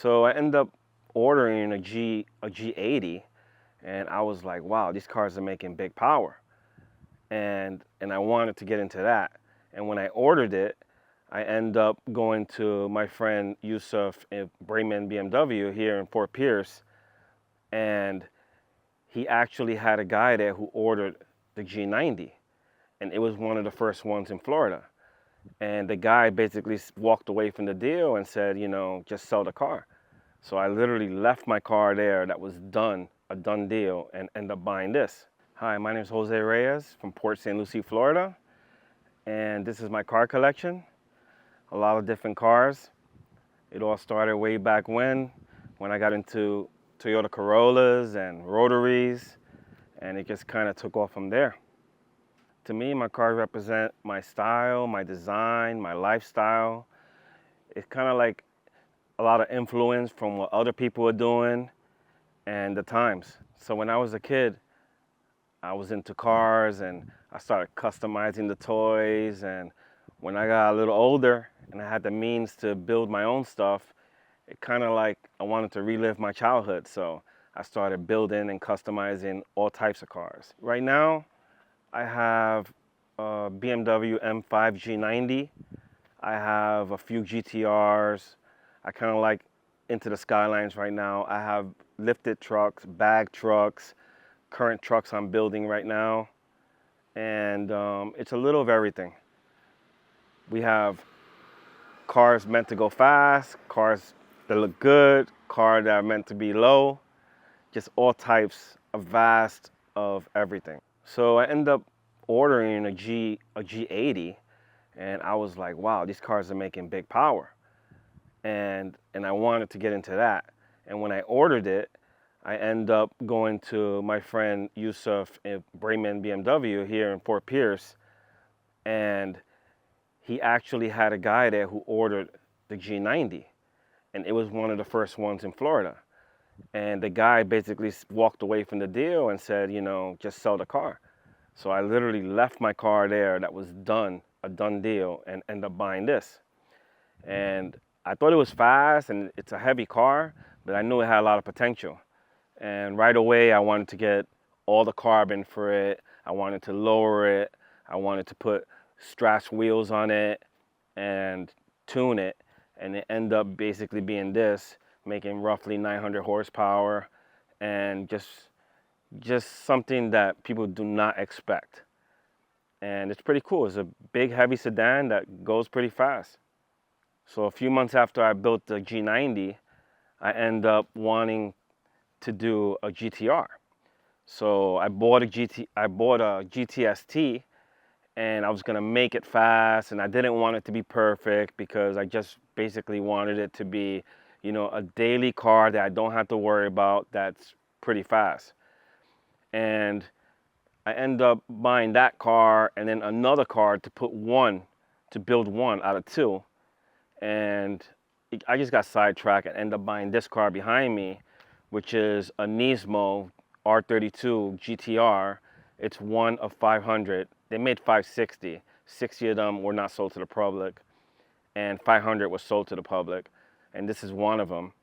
So I ended up ordering a G80, and I was like, wow, these cars are making big power, and I wanted to get into that. And when I ordered it, I ended up going to my friend Yusuf in Bremen BMW here in Fort Pierce, and he actually had a guy there who ordered the G90, and it was one of the first ones in Florida. And the guy basically walked away from the deal and said, just sell the car. So I literally left my car there that was done, a done deal, and ended up buying this. Hi, my name is Jose Reyes from Port St. Lucie, Florida, and this is my car collection. A lot of different cars. It all started way back when I got into Toyota Corollas and Rotaries, and it just kind of took off from there. To me, my cars represent my style, my design, my lifestyle. It's kind of like a lot of influence from what other people are doing and the times. So when I was a kid, I was into cars and I started customizing the toys. And when I got a little older and I had the means to build my own stuff, it kind of like I wanted to relive my childhood. So I started building and customizing all types of cars. Right now, I have a BMW M5 G90. I have a few GTRs. I kind of like into the Skylines right now. I have lifted trucks, bag trucks, current trucks I'm building right now. And it's a little of everything. We have cars meant to go fast, cars that look good, cars that are meant to be low, just all types of vast of everything. So I ended up ordering a G80, and I was like, wow, these cars are making big power. And I wanted to get into that. And when I ordered it, I ended up going to my friend Yusuf in Bremen BMW here in Fort Pierce, and he actually had a guy there who ordered the G90, and it was one of the first ones in Florida. And the guy basically walked away from the deal and said, just sell the car. So I literally left my car there that was done, a done deal, and ended up buying this. And I thought it was fast and it's a heavy car, but I knew it had a lot of potential. And right away, I wanted to get all the carbon for it. I wanted to lower it. I wanted to put strash wheels on it and tune it. And it ended up basically being this, making roughly 900 horsepower, and just something that people do not expect. And it's pretty cool. It's a big, heavy sedan that goes pretty fast. So a few months after I built the G90, I ended up wanting to do a GTR. So I bought a GTST, and I was gonna make it fast, and I didn't want it to be perfect because I just basically wanted it to be, a daily car that I don't have to worry about, that's pretty fast. And I ended up buying that car and then another car to build one out of two. And I just got sidetracked and ended up buying this car behind me, which is a Nismo R32 GTR. It's one of 500. They made 560. 60 of them were not sold to the public, and 500 was sold to the public, and this is one of them.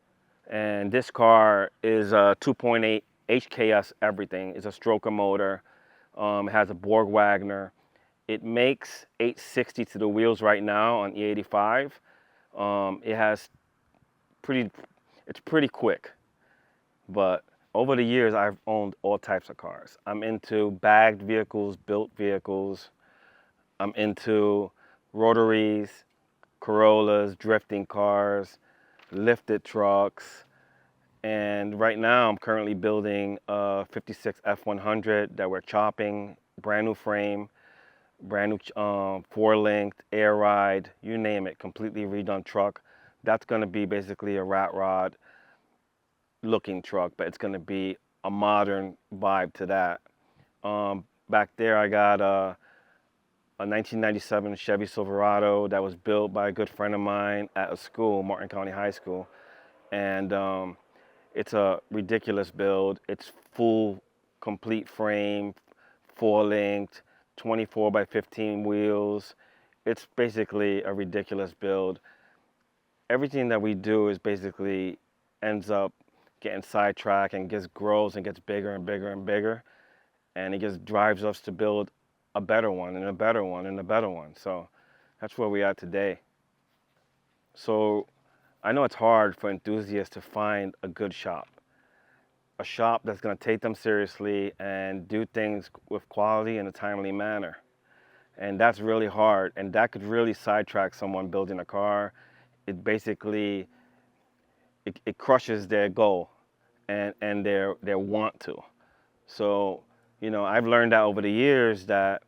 And this car is a 2.8 HKS everything. It's a stroker motor. It has a Borg Wagner. It makes 860 to the wheels right now on E85. It's pretty quick, but over the years I've owned all types of cars. I'm into bagged vehicles, built vehicles. I'm into Rotaries, Corollas, drifting cars, lifted trucks, and right now I'm currently building a 56 F100 that we're chopping, brand new frame, brand new four-linked, air ride, you name it, completely redone truck. That's gonna be basically a rat rod looking truck, but it's gonna be a modern vibe to that. Back there I got a 1997 Chevy Silverado that was built by a good friend of mine at a school, Martin County High School. And it's a ridiculous build. It's full, complete frame, four-linked, 24 by 15 wheels. It's basically a ridiculous build. Everything that we do is basically ends up getting sidetracked and just grows and gets bigger and bigger and bigger, and it just drives us to build a better one and a better one and a better one. So that's where we are today. So I know it's hard for enthusiasts to find a good shop, a shop that's going to take them seriously and do things with quality in a timely manner. And that's really hard, and that could really sidetrack someone building a car. It basically it crushes their goal and their want to. So, I've learned that over the years that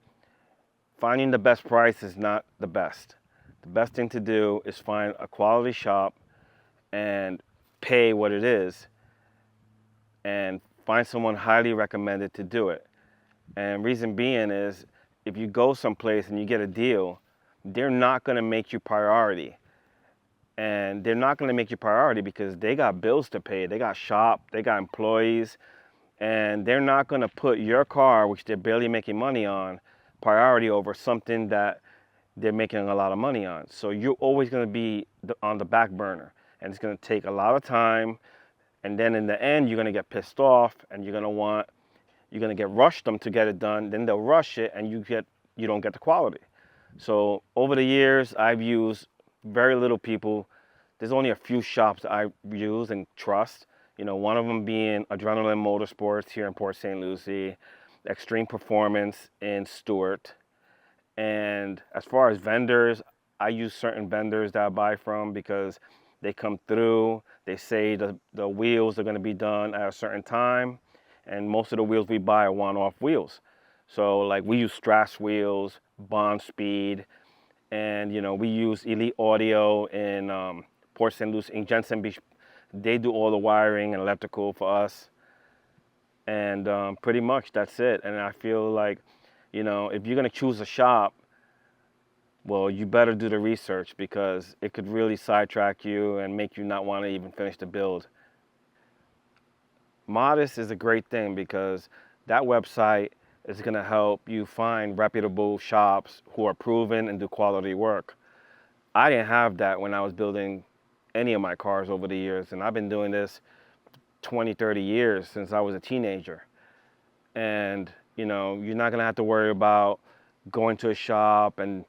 finding the best price is not the best. The best thing to do is find a quality shop and pay what it is, and find someone highly recommended to do it. And reason being is, if you go someplace and you get a deal, they're not going to make you priority. And they're not going to make you priority because they got bills to pay. They got shop, they got employees, and they're not going to put your car, which they're barely making money on, priority over something that they're making a lot of money on. So you're always going to be on the back burner, and it's going to take a lot of time. And then in the end, you're going to get pissed off, and you're going to get rushed them to get it done. Then they'll rush it, and you don't get the quality. So over the years, I've used very little people. There's only a few shops that I use and trust. One of them being Adrenaline Motorsports here in Port St. Lucie, Extreme Performance in Stewart. And as far as vendors, I use certain vendors that I buy from because they come through. They say the wheels are going to be done at a certain time, and most of the wheels we buy are one-off wheels. So like we use Strass wheels, Bond Speed, and we use Elite Audio in Port St. Lucie, in Jensen Beach. They do all the wiring and electrical for us, and pretty much that's it. And I feel like, if you're gonna choose a shop, well, you better do the research because it could really sidetrack you and make you not want to even finish the build. Modist is a great thing because that website is going to help you find reputable shops who are proven and do quality work. I didn't have that when I was building any of my cars over the years, and I've been doing this 20, 30 years since I was a teenager. And you're not going to have to worry about going to a shop and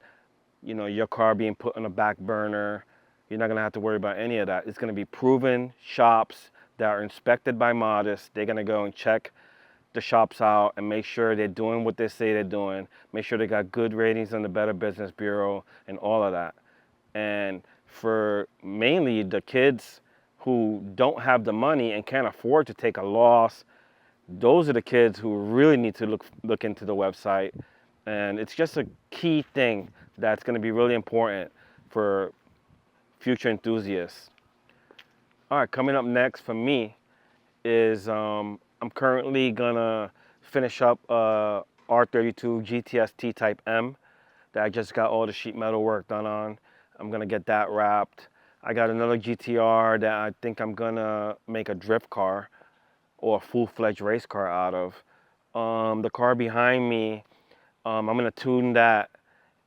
your car being put on a back burner. You're not going to have to worry about any of that. It's going to be proven shops that are inspected by Modist. They're going to go and check the shops out and make sure they're doing what they say they're doing. Make sure they got good ratings on the Better Business Bureau and all of that. And for mainly the kids who don't have the money and can't afford to take a loss, those are the kids who really need to look into the website. And it's just a key thing that's going to be really important for future enthusiasts. All right, coming up next for me is I'm currently gonna finish up R32 GTST Type M that I just got all the sheet metal work done on. I'm gonna get that wrapped. I got another GTR that I think I'm gonna make a drift car or a full-fledged race car out of. The car behind me, I'm gonna tune that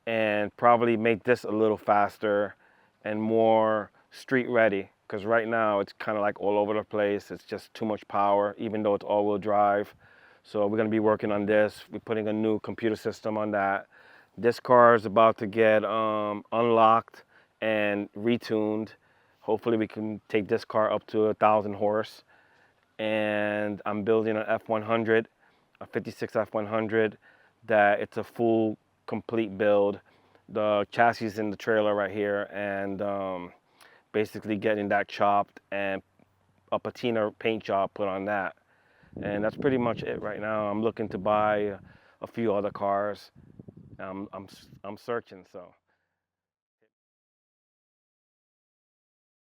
and probably make this a little faster and more street ready, because right now it's kind of like all over the place. It's just too much power, even though it's all-wheel drive. So we're gonna be working on this. We're putting a new computer system on that. This car is about to get unlocked and retuned. Hopefully we can take this car up to 1,000 horse. And I'm building an F100, a 56 F100, that it's a full complete build. The chassis is in the trailer right here, and basically getting that chopped and a patina paint job put on that. And that's pretty much it right now. I'm looking to buy a few other cars. I'm searching, so.